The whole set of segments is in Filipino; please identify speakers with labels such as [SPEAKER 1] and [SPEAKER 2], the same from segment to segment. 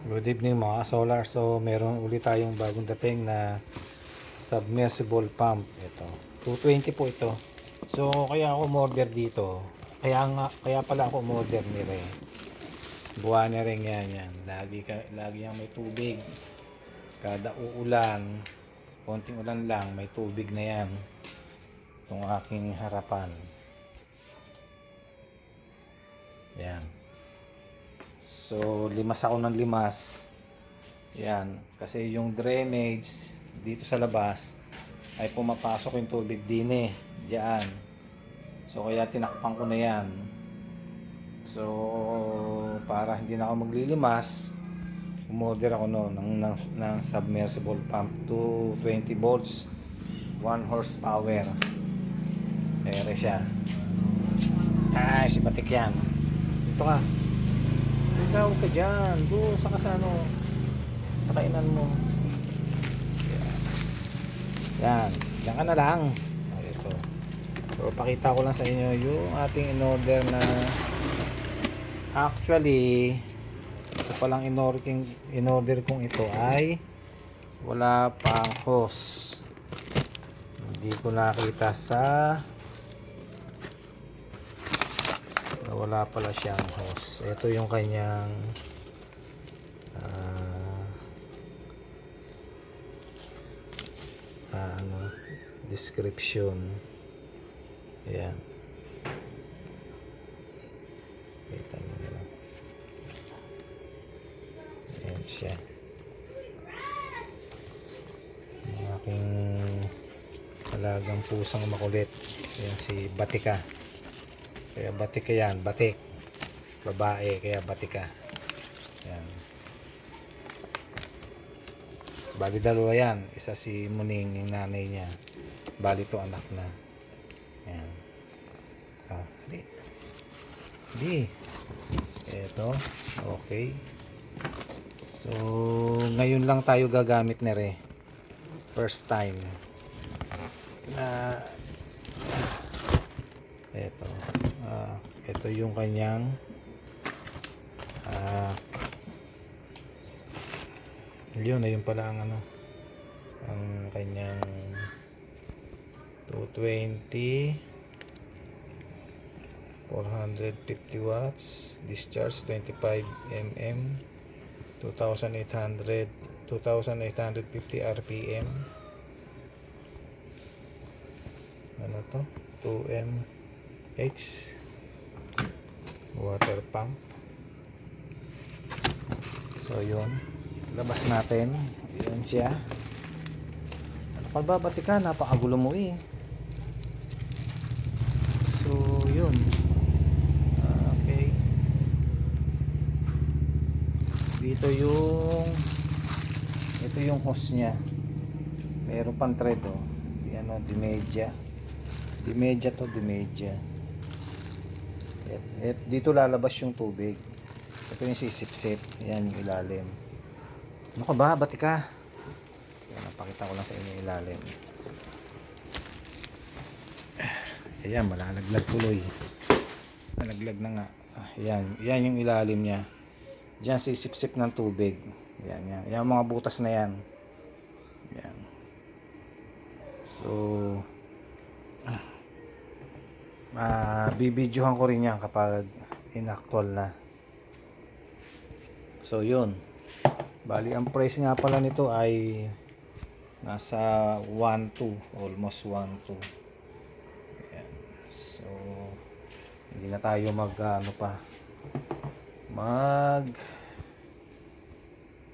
[SPEAKER 1] Good evening mga solar. So meron ulit tayong bagong dating na submersible pump. Ito 220 po ito. So kaya ako umorder dito. Kaya pala ako umorder ni Re. Buwan na rin yan. Lagi yang may tubig. Kada uulan, konting ulan lang, may tubig na yan. Itong aking harapan. Yan. So, limas ako ng limas. Yan. Kasi yung drainage dito sa labas ay pumapasok yung tubig din diyan. So, kaya tinakpan ko na yan. So, para hindi na ako maglilimas, umorder ako ng submersible pump to 20 volts, 1 horsepower. Ere siya. Ay, si Batik yan. Dito ka. Ikaw ka dyan. Doon sa kasano. Sa kainan mo. Yan. Yan ka na lang. Ito. So, pakita ko lang sa inyo yung ating in-order na actually ito palang in-order kong ito ay wala pang hose. Hindi ko nakita sa wala pala siyang hose. Ito yung kanyang description. Ayan. Kita nyo na lang. Ayan siya. Ang aking alagang pusang makulit. Ayan si Batika. Kaya Batika yan, Batik. Babae, kaya Batika. Yan. Bali dalawa yan. Isa si Muning, yung nanay niya. Bali to anak na. Yan. Di. Di. Ito. Okay. So, ngayon lang tayo gagamit na rin. First time. Ito. Ito yung kanyang yun, ayun pala ang ang kanyang 220 450 watts discharge 25 mm 2850 rpm. Ano to? 2mh water pump. So yun, labas natin. Yan siya. Ano pa ba, Batika? Napakagulo mo eh. So yun. Okay. Ito yung hose nya. Meron pang thread oh. Yan oh, dimedya to. Dito lalabas yung tubig. Ito yung sisip-sip. Yan yung ilalim. Ano ka ba, Batika? Yan, napakita ko lang sa inyo yung ilalim. Ayan, malalaglag tuloy. Nalaglag na nga. Yan yung ilalim niya. Diyan sisip-sip ng tubig. Yan. Yan mga butas na yan. Yan. So, bibidyohan ko rin yan kapag inactual na. So yun, bali ang price nga pala nito ay nasa 1.2, almost 1.2. Ayan. So hindi na tayo mag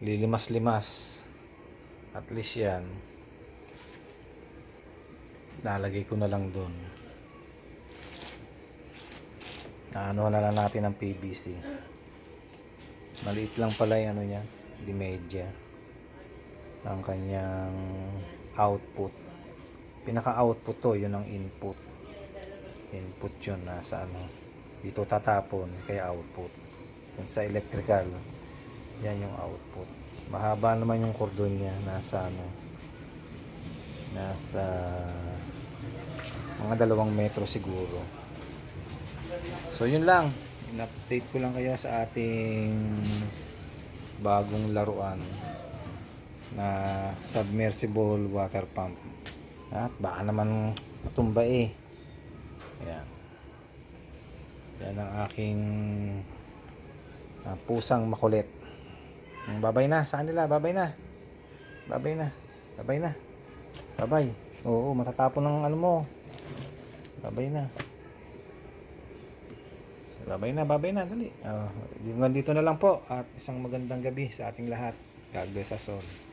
[SPEAKER 1] lilimas-limas. At least yan lalagay ko na lang doon. Ano na lang natin ng PVC. Maliit lang pala yung niya, di media. Ang kanyang output. Pinaka-output to, yun ang input. Input yun nasa dito tatapon, kaya output. Kung sa electrical, yan yung output. Mahaba naman yung cordon niya, nasa nasa mga 2 metro siguro. So yun lang, in-update ko lang kayo sa ating bagong laruan na submersible water pump. At baka naman matumba eh. Ayan. Yan ang aking pusang makulit. Babay na sa kanila, babay na. Babay na. Babay na. Babay. Oo, matatapon ng ano mo. Babay na. Babay na, dali. Hanggang dito na lang po at isang magandang gabi sa ating lahat. God bless us all.